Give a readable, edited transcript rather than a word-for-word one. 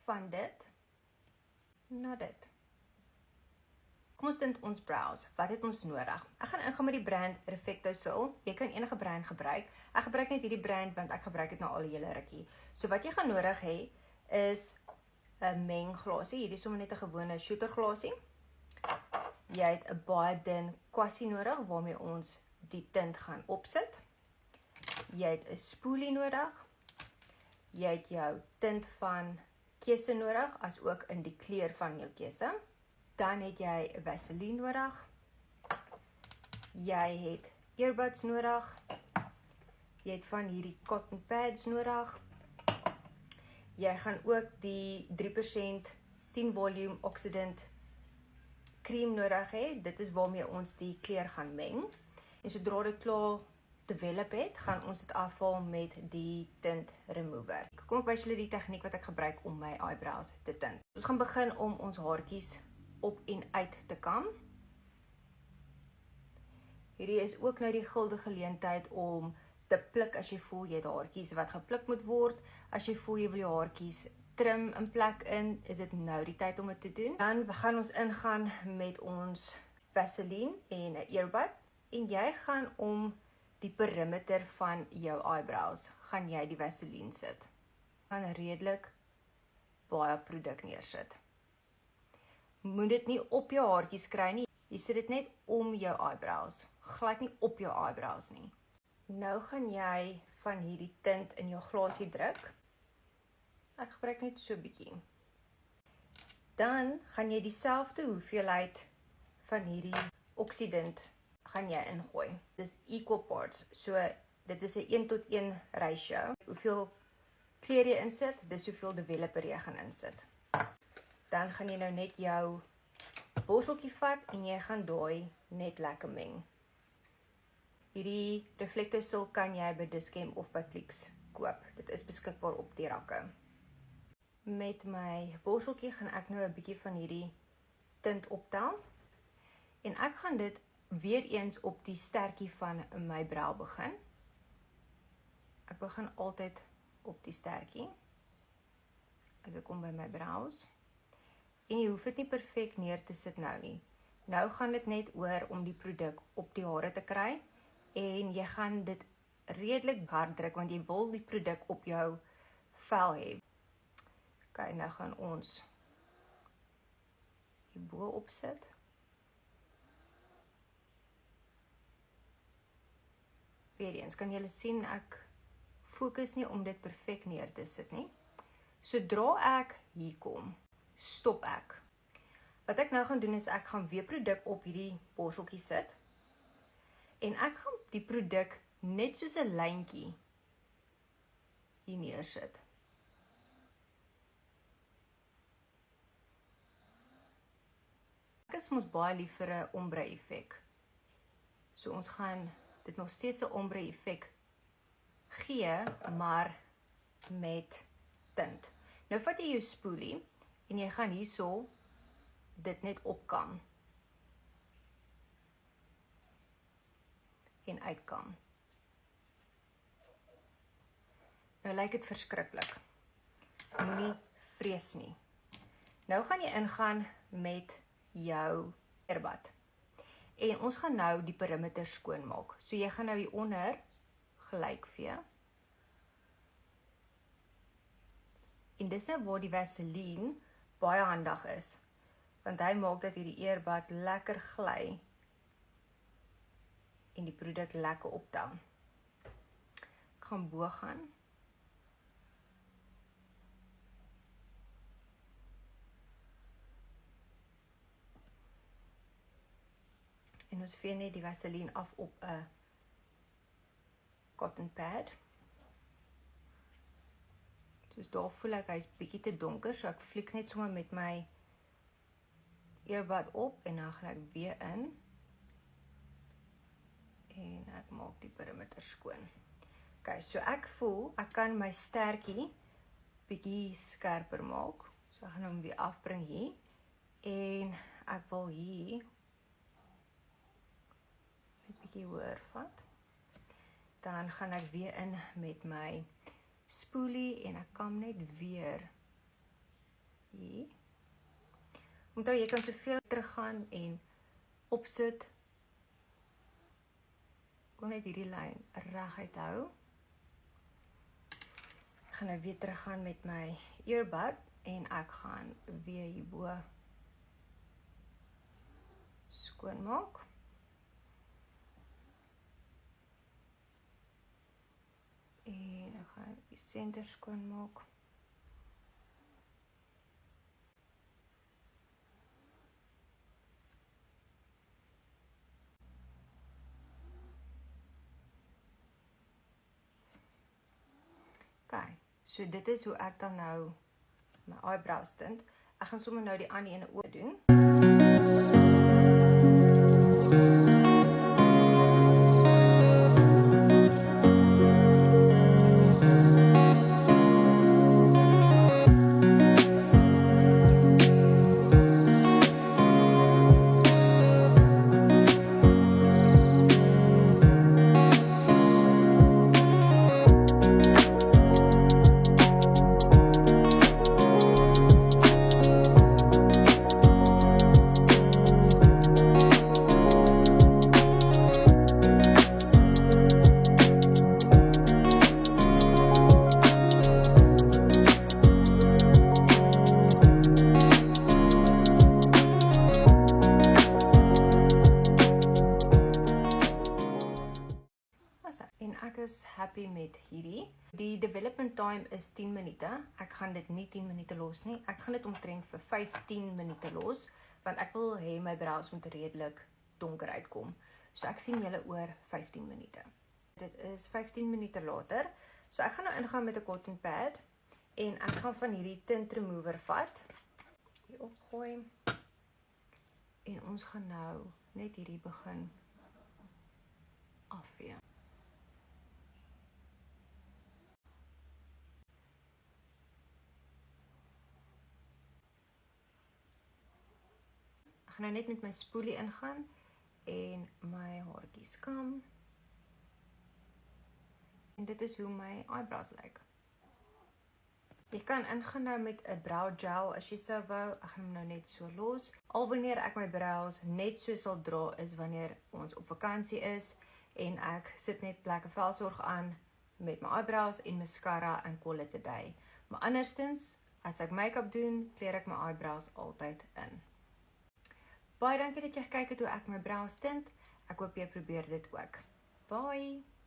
van dit na dit. Kom ons tint ons brows. Wat het ons nodig? Ek gaan ingaan met die brand Reflecto-Sil. Jy kan enige brand gebruik. Ek gebruik net hierdie brand want ek gebruik dit nou al 'n hele rukkie. So wat jy gaan nodig hê is 'n mengglasie. Hierdie is sommer net 'n gewone shooterglasie. Jy het 'n baie dun kwassie nodig waarmee ons die tint gaan opsit. Jy het 'n spoolie nodig. Jy het jou tint van keuse nodig, as ook in die kleur van jou keuse. Dan het jy 'n Vaseline nodig. Jy het earbuds nodig. Jy het van hierdie cotton pads nodig. Jy gaan ook die 3% 10 volume oxidant cream nodig hê. Dit is waarmee ons die kleur gaan meng. En sodra dit klaar develop het, gaan ons dit afhaal met die tint remover. Kom ek wys julle die tegniek wat ek gebruik om my eyebrows te tint. Ons gaan begin om ons haartjies op en uit te kam. Hierdie is ook nou die guldige geleentheid om te pluk as jy voel jy het haartjies wat gepluk moet word. As jy voel jy wil jou haartjies trim in plek in, is dit nou die tyd om dit te doen. Dan gaan ons ingaan met ons Vaseline en 'n earbud. En jy gaan om die perimeter van jou eyebrows, gaan jy die Vaseline sit. Gaan redelik baie produk neersit. Moet dit nie op jou haartjies kry nie. Jy sit dit net om jou eyebrows. Glad nie op jou eyebrows nie. Nou gaan jy van hierdie tint in jou glasie druk. Ek gebruik net so 'n bietjie. Dan gaan jy dieselfde hoeveelheid van hierdie oxidant gaan jy ingooi. Dis equal parts. So dit is 'n 1-tot-1 ratio. Hoeveel kleur jy insit, dis hoeveel developer jy gaan insit. Dan gaan jy nou net jou borseltjie vat en jy gaan daai net lekker meng. Hierdie Reflecto-Sil kan jy by Dis-Chem of by Clicks koop. Dit is beskikbaar op die rakke. Met my borseltjie gaan ek nou 'n bietjie van hierdie tint optel. En ek gaan dit weer eens op die stertjie van my brou begin. Ek begin altyd op die stertjie. As ek kom by my brows. En jy hoef dit nie perfek neer te sit nou nie. Nou gaan dit net oor om die produk op die hare te kry. En jy gaan dit redelik hard druk, want jy wil die produk op jou vel hê. Ok, nou gaan ons hierbo opsit. Weer eens, kan julle sien, ek fokus nie om dit perfek neer te sit nie. Sodra ek hier kom, stop ek. Wat ek nou gaan doen is, ek gaan weer produk op hierdie borseltjie sit. En ek gaan die produk net soos 'n lyntjie hier neersit. Ek is mos baie lief vir 'n ombre effek. So ons gaan dit nog steeds 'n ombre effek gee, maar met tint. Nou vat jy jou spoolie en jy gaan hierso dit net opkam. En uitkam. Nou lyk dit verskriklik. Moenie vrees nie. Nou gaan jy ingaan met jou earbud. En ons gaan nou die perimeter skoon maak. So jy gaan nou hieronder gelyk vee. En dis nou waar die Vaseline baie handig is. Want hy maak dat hierdie earbud lekker gly en die produk lekker optel. Ek gaan bo gaan. En ons vee net die Vaseline af op 'n cotton pad. Dus daar voel ek hy's bietjie te donker, so ek fliek net sommer met my earbud op en dan gaan ek weer in. En ek maak die perimeter skoon. Ok, so ek voel, ek kan my stertjie bietjie skerper maak. So ek gaan hom weer afbring hier. En ek wil hier net bietjie hoër vat. Dan gaan ek weer in met my spoolie en ek kam net weer hier. Onthou, jy kan soveel teruggaan en opsit. Ek wil net hierdie lyn reguit hou. Ek gaan nou weer teruggaan met my earbud en ek gaan weer hierbo skoonmaak. En ek gaan die senter skoonmaak. Okay, so dit is hoe ek dan nou my eyebrows tint. Ek gaan sommer nou die ander ene ook doen. En ek is happy met hierdie. Die development time is 10 minute. Ek gaan dit nie 10 minute los nie. Ek gaan dit omtrent vir 15 minute los, want ek wil hê my brows moet redelik donker uitkom. So ek sien julle oor 15 minute. Dit is 15 minute later. So ek gaan nou ingaan met 'n cotton pad en ek gaan van hierdie tint remover vat. Hier opgooi. En ons gaan nou net hierdie begin afvee. Ek gaan nou net met my spoelie ingaan en my haartjies kam. En dit is hoe my eyebrows lyk. Jy kan ingaan nou met 'n brow gel as jy sou wou. Ek gaan hom nou net so los. Al wanneer ek my brows net so sal dra is wanneer ons op vakansie is en ek sit net lekker velsorg aan met my eyebrows en mascara en call it a day. Maar anderstens, as ek make-up doen, kleer ek my eyebrows altyd in. Baie dankie dat jy gekyk het hoe ek my brows tint. Ek hoop jy probeer dit ook. Bye!